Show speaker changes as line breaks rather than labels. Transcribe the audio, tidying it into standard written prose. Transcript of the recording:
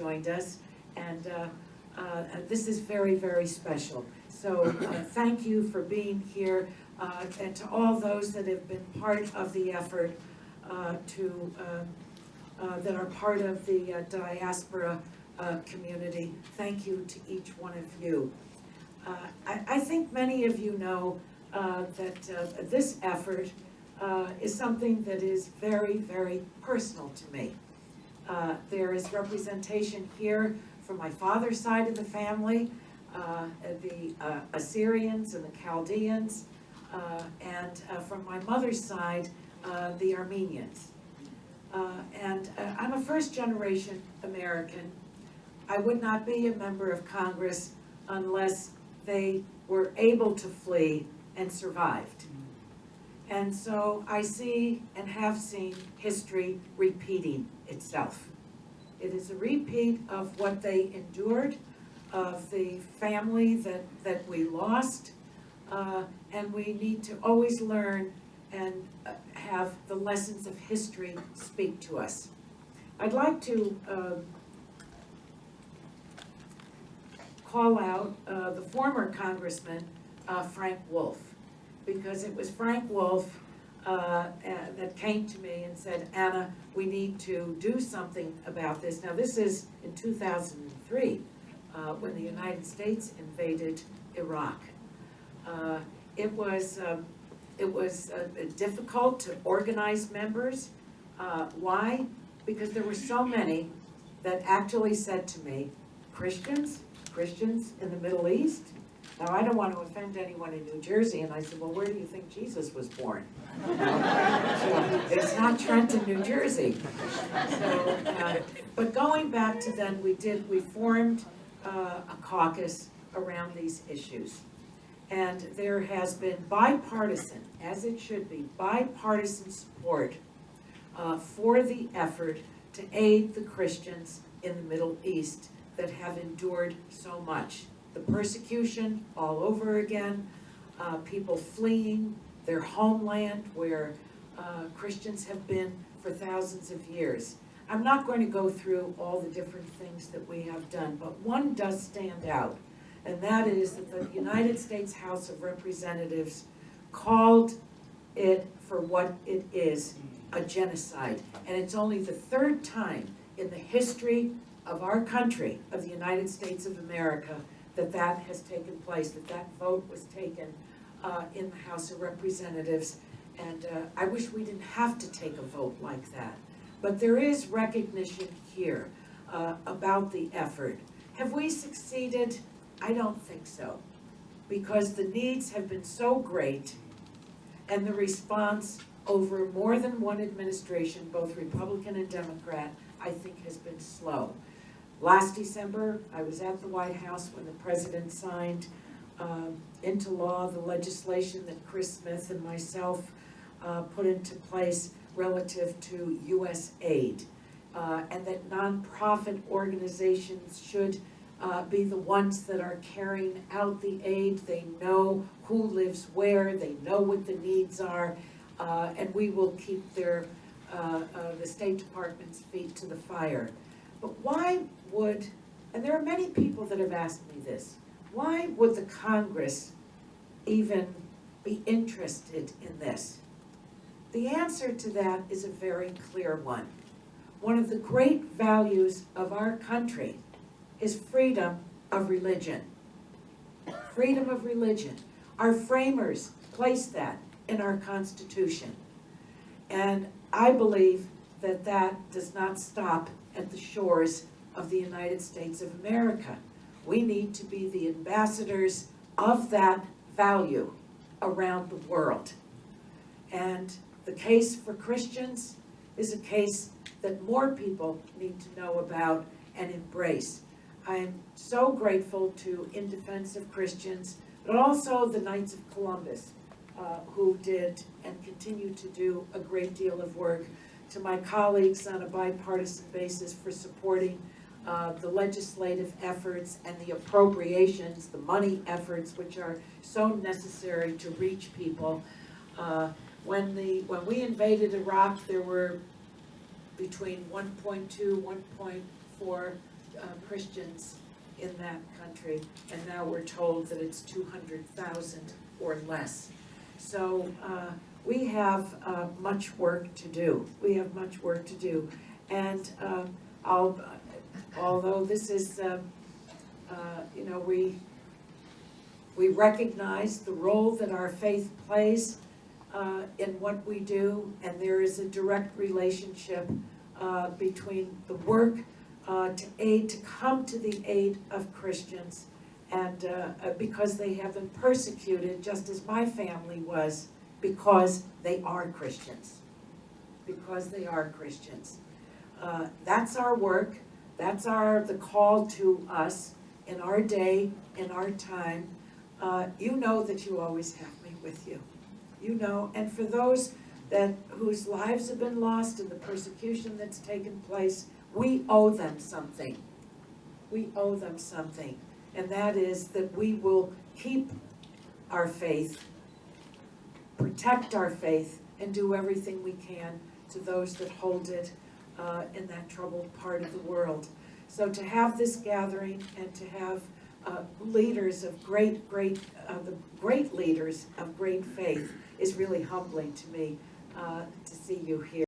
joined us, and this is very, very special. So thank you for being here, and to all those that have been part of the effort that are part of the diaspora community. Thank you to each one of you. I think many of you know that this effort is something that is very, very personal to me. There is representation here from my father's side of the family, the Assyrians and the Chaldeans, and from my mother's side, the Armenians. And I'm a first-generation American. I would not be a member of Congress unless they were able to flee and survived. And so I see and have seen history repeating itself. It is a repeat of what they endured, of the family that we lost, and we need to always learn and have the lessons of history speak to us. I'd like to call out the former Congressman Frank Wolf, because it was Frank Wolf that came to me and said, Anna, we need to do something about this. Now this is in 2003, when the United States invaded Iraq. It was difficult to organize members. Why? Because there were so many that actually said to me, Christians in the Middle East? Now, I don't want to offend anyone in New Jersey, and I said, well, where do you think Jesus was born? It's not Trenton, New Jersey. So, but going back to then, we formed a caucus around these issues. And there has been bipartisan, as it should be, bipartisan support for the effort to aid the Christians in the Middle East that have endured so much. The persecution all over again, people fleeing their homeland where Christians have been for thousands of years. I'm not going to go through all the different things that we have done, but one does stand out, and that is that the United States House of Representatives called it for what it is, a genocide. And it's only the third time in the history of our country, of the United States of America, that has taken place, that vote was taken in the House of Representatives. And I wish we didn't have to take a vote like that. But there is recognition here about the effort. Have we succeeded? I don't think so, because the needs have been so great, and the response over more than one administration, both Republican and Democrat, I think has been slow. Last December, I was at the White House when the president signed into law the legislation that Chris Smith and myself put into place relative to U.S. aid, and that nonprofit organizations should be the ones that are carrying out the aid. They know who lives where, they know what the needs are, and we will keep the State Department's feet to the fire. But why would, and there are many people that have asked me this, why would the Congress even be interested in this? The answer to that is a very clear one. One of the great values of our country is freedom of religion. Freedom of religion. Our framers placed that in our Constitution. And I believe that that does not stop at the shores of the United States of America. We need to be the ambassadors of that value around the world. And the case for Christians is a case that more people need to know about and embrace. I'm so grateful to In Defense of Christians, but also the Knights of Columbus, who did and continue to do a great deal of work, to my colleagues on a bipartisan basis for supporting the legislative efforts and the appropriations, the money efforts, which are so necessary to reach people. When we invaded Iraq, there were between 1.2, 1.4 Christians in that country, and now we're told that it's 200,000 or less. So we have much work to do. We have much work to do. And although this is, you know, we recognize the role that our faith plays in what we do, and there is a direct relationship between the work to come to the aid of Christians, and because they have been persecuted, just as my family was, because they are Christians. Because they are Christians. That's our work. That's the call to us in our day, in our time. You know that you always have me with you. You know, and for those whose lives have been lost in the persecution that's taken place, we owe them something. We owe them something. And that is that we will keep our faith, protect our faith, and do everything we can to those that hold it in that troubled part of the world. So to have this gathering and to have leaders of great leaders of great faith is really humbling to me to see you here.